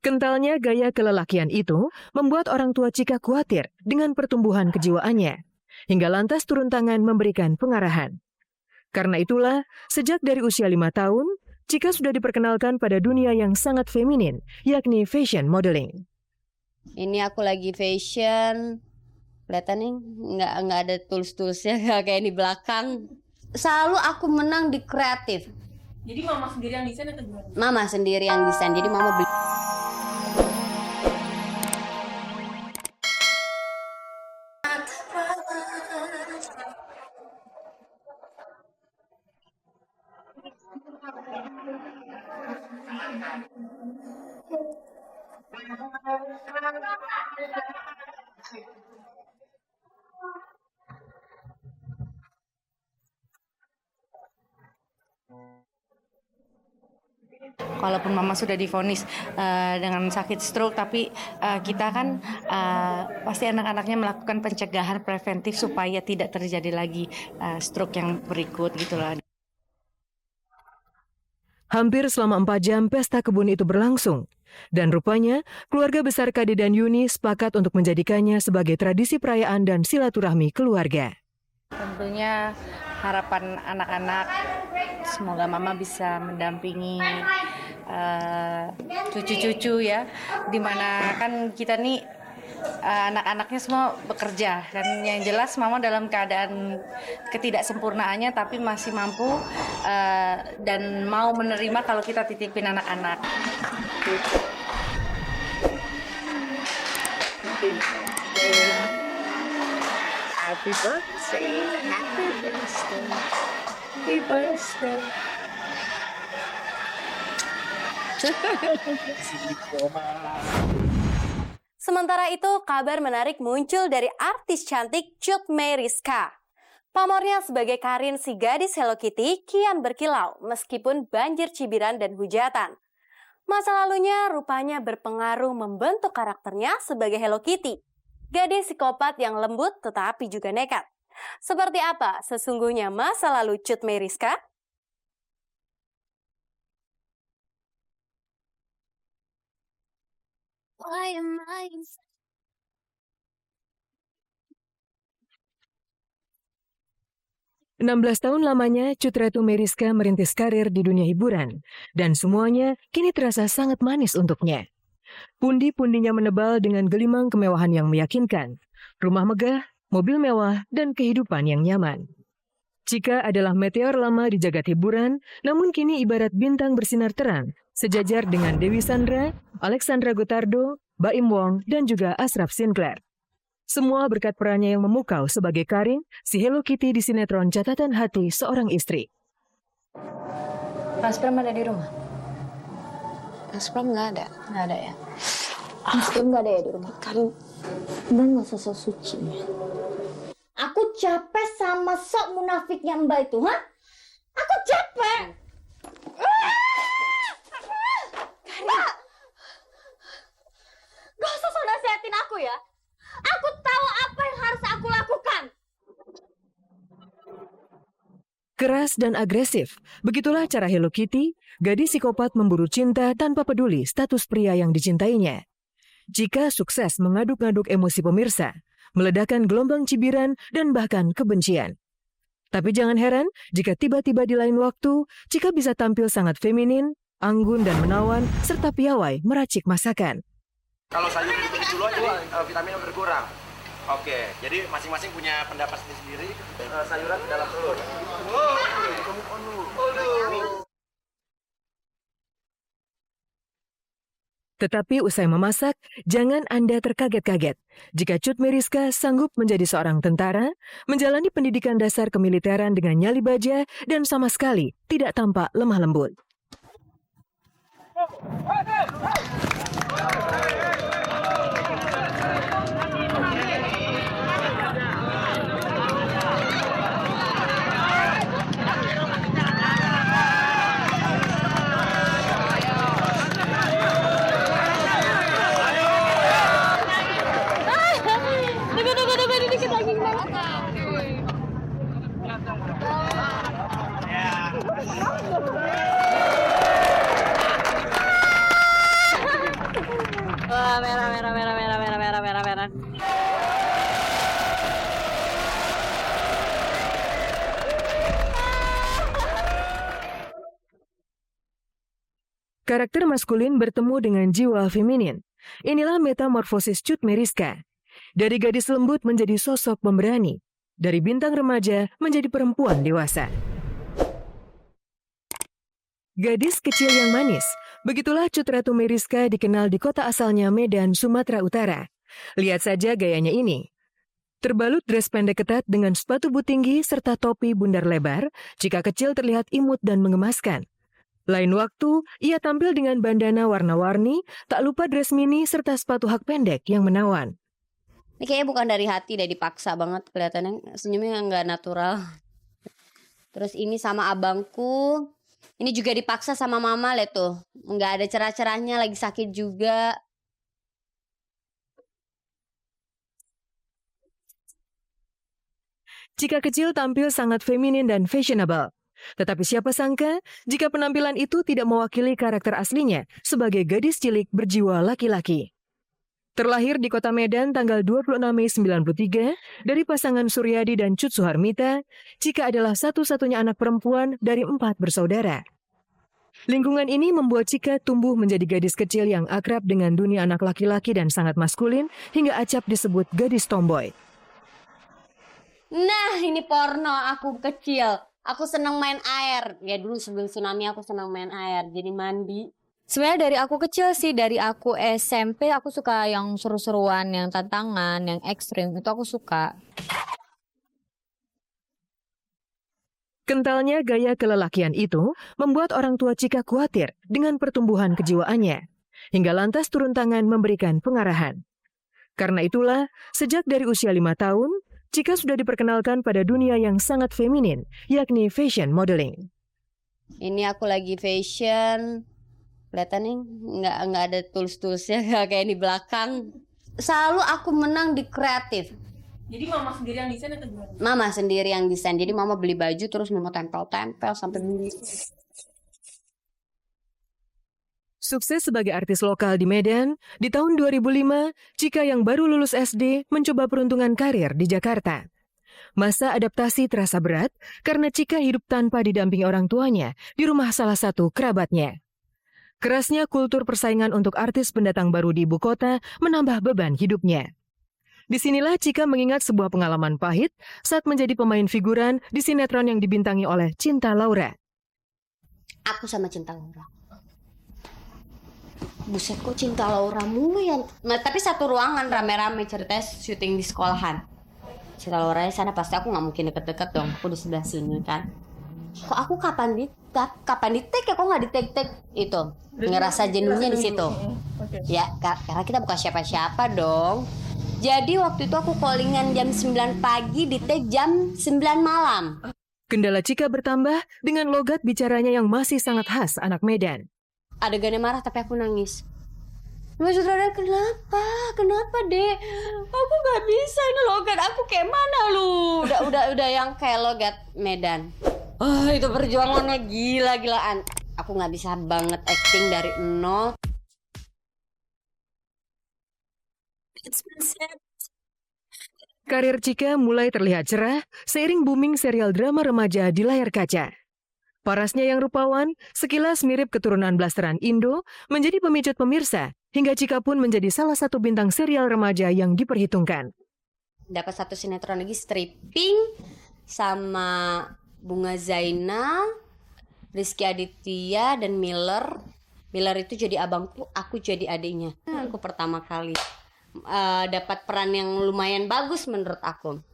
Kentalnya gaya kelelakian itu membuat orang tua Chika khawatir dengan pertumbuhan kejiwaannya, hingga lantas turun tangan memberikan pengarahan. Karena itulah, sejak dari usia 5 tahun, Chika sudah diperkenalkan pada dunia yang sangat feminin, yakni fashion modeling. Ini aku lagi fashion, kelihatan nih nggak ada tools-toolsnya kayak di belakang. Selalu aku menang di kreatif. Jadi mama sendiri yang desain atau gimana? Mama sendiri yang desain, jadi mama beli. Walaupun mama sudah divonis dengan sakit stroke, tapi kita kan pasti anak-anaknya melakukan pencegahan preventif supaya tidak terjadi lagi stroke yang berikut gitu lah. Hampir selama 4 jam pesta kebun itu berlangsung. Dan rupanya, keluarga besar Kade dan Yuni sepakat untuk menjadikannya sebagai tradisi perayaan dan silaturahmi keluarga. Tentunya harapan anak-anak, semoga mama bisa mendampingi cucu-cucu ya, dimana kan kita nih anak-anaknya semua bekerja, dan yang jelas mama dalam keadaan ketidaksempurnaannya tapi masih mampu dan mau menerima kalau kita titipin anak-anak. Happy birthday, happy birthday, happy birthday. Sementara itu, kabar menarik muncul dari artis cantik Cut Meyriska. Pamornya sebagai Karin si gadis Hello Kitty kian berkilau meskipun banjir cibiran dan hujatan. Masa lalunya rupanya berpengaruh membentuk karakternya sebagai Hello Kitty, gadis psikopat yang lembut tetapi juga nekat. Seperti apa sesungguhnya masa lalu Cut Meyriska? Why am I 16 tahun lamanya, Cut Ratu Meyriska merintis karir di dunia hiburan. Dan semuanya kini terasa sangat manis untuknya. Pundi-pundinya menebal dengan gelimang kemewahan yang meyakinkan. Rumah megah, mobil mewah, dan kehidupan yang nyaman. Chika adalah meteor lama di jagat hiburan, namun kini ibarat bintang bersinar terang, sejajar dengan Dewi Sandra, Alexandra Gottardo, Baim Wong, dan juga Ashraf Sinclair. Semua berkat perannya yang memukau sebagai Karin, si Hello Kitty di sinetron Catatan Hati Seorang Istri. Mas Pram ada di rumah? Mas Pram nggak ada. Nggak ada ya? Mas Pram nggak ada ya di rumah? Karin, Mbak nggak sosok suci. Aku capek sama sok munafiknya Mbak itu, ha? Aku capek. Mbak, gak usah so nasihatin aku ya. Aku tahu apa yang harus aku lakukan. Keras dan agresif, begitulah cara Hello Kitty, gadis psikopat memburu cinta tanpa peduli status pria yang dicintainya. Chika sukses mengaduk-ngaduk emosi pemirsa, meledakkan gelombang cibiran dan bahkan kebencian. Tapi jangan heran jika tiba-tiba di lain waktu, Chika bisa tampil sangat feminin, anggun dan menawan, serta piawai meracik masakan. Kalau sayur itu dulu jadi vitamin berkurang. Oke, jadi masing-masing punya pendapat sendiri. Sayuran ke dalam telur. Tetapi usai memasak, jangan Anda terkaget-kaget jika Cut Meyriska sanggup menjadi seorang tentara, menjalani pendidikan dasar kemiliteran dengan nyali baja, dan sama sekali tidak tampak lemah lembut. Karakter maskulin bertemu dengan jiwa feminin. Inilah metamorfosis Cut Meyriska. Dari gadis lembut menjadi sosok pemberani. Dari bintang remaja menjadi perempuan dewasa. Gadis kecil yang manis. Begitulah Cut Ratu Meyriska dikenal di kota asalnya Medan, Sumatera Utara. Lihat saja gayanya ini. Terbalut dress pendek ketat dengan sepatu boot tinggi serta topi bundar lebar, jika kecil terlihat imut dan mengemaskan. Lain waktu, ia tampil dengan bandana warna-warni, tak lupa dress mini serta sepatu hak pendek yang menawan. Ini kayaknya bukan dari hati deh, dipaksa banget kelihatannya, senyumnya nggak natural. Terus ini sama abangku, ini juga dipaksa sama mama, lihat tuh, nggak ada cerah-cerahnya, lagi sakit juga. Cika kecil tampil sangat feminin dan fashionable. Tetapi siapa sangka jika penampilan itu tidak mewakili karakter aslinya sebagai gadis cilik berjiwa laki-laki. Terlahir di kota Medan tanggal 26 Mei 93 dari pasangan Suryadi dan Cut Suharmita, Cika adalah satu-satunya anak perempuan dari 4 bersaudara. Lingkungan ini membuat Cika tumbuh menjadi gadis kecil yang akrab dengan dunia anak laki-laki dan sangat maskulin hingga acap disebut gadis tomboy. Nah, ini porno aku kecil. Aku senang main air. Ya dulu sebelum tsunami aku senang main air. Jadi mandi. Sebenarnya dari aku kecil sih, dari aku SMP aku suka yang seru-seruan, yang tantangan, yang ekstrim. Itu aku suka. Kentalnya gaya kelelakian itu membuat orang tua Cika khawatir dengan pertumbuhan kejiwaannya. Hingga lantas turun tangan memberikan pengarahan. Karena itulah, sejak dari usia 5 tahun, Cika sudah diperkenalkan pada dunia yang sangat feminin, yakni fashion modeling. Ini aku lagi fashion. Kelihatan nih, nggak ada tools-toolsnya kayak di belakang. Selalu aku menang di kreatif. Jadi mama sendiri yang desain atau gimana? Mama sendiri yang desain. Jadi mama beli baju terus mama tempel-tempel sampai beli. Sukses sebagai artis lokal di Medan, di tahun 2005, Cika yang baru lulus SD mencoba peruntungan karir di Jakarta. Masa adaptasi terasa berat karena Cika hidup tanpa didampingi orang tuanya di rumah salah satu kerabatnya. Kerasnya kultur persaingan untuk artis pendatang baru di ibu kota menambah beban hidupnya. Disinilah Cika mengingat sebuah pengalaman pahit saat menjadi pemain figuran di sinetron yang dibintangi oleh Cinta Laura. Aku sama Cinta Laura. Buset, kok Cinta Laura mulu yang... Nah, tapi satu ruangan rame-rame ceritanya syuting di sekolahan. Cinta Laura sana pasti aku nggak mungkin deket-deket dong. Aku di sebelah sini kan. Kok aku kapan di take ya? Kok nggak di take itu? Ngerasa jenuhnya di situ. Ya, karena kita bukan siapa-siapa dong. Jadi waktu itu aku callingan jam 9 pagi, di take jam 9 malam. Kendala Cika bertambah dengan logat bicaranya yang masih sangat khas anak Medan. Adegannya marah tapi aku nangis. Mas sutradara, kenapa dek? Aku gak bisa, ini logat aku kayak mana lu? Udah yang kayak logat Medan. Oh, itu perjuangannya gila-gilaan. Aku gak bisa banget acting dari nol. Karir Cika mulai terlihat cerah seiring booming serial drama remaja di layar kaca. Parasnya yang rupawan, sekilas mirip keturunan blasteran Indo, menjadi pemicut pemirsa, hingga Cika pun menjadi salah satu bintang serial remaja yang diperhitungkan. Dapat satu sinetron lagi, stripping, sama Bunga Zainal, Rizky Aditya, dan Miller. Miller itu jadi abangku, aku jadi adiknya. Aku pertama kali dapat peran yang lumayan bagus menurut aku.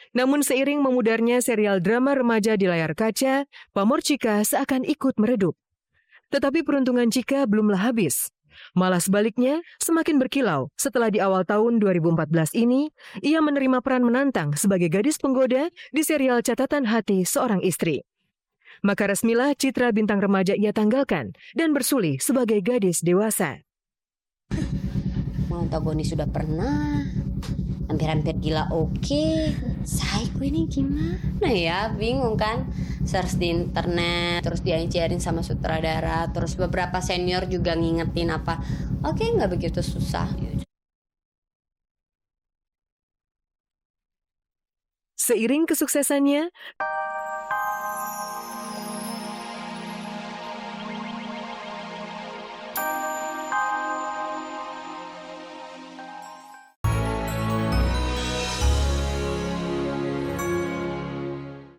Namun seiring memudarnya serial drama remaja di layar kaca, pamor Cika seakan ikut meredup. Tetapi peruntungan Cika belumlah habis. Malah sebaliknya, semakin berkilau setelah di awal tahun 2014 ini, ia menerima peran menantang sebagai gadis penggoda di serial Catatan Hati Seorang Istri. Maka resmilah citra bintang remaja ia tanggalkan dan bersuli sebagai gadis dewasa. Antagonis sudah pernah, hampir-hampir gila oke. Psycho ini gimana ya, bingung kan. Search di internet, terus diajarin sama sutradara, terus beberapa senior juga ngingetin apa. Oke, nggak begitu susah. Seiring kesuksesannya,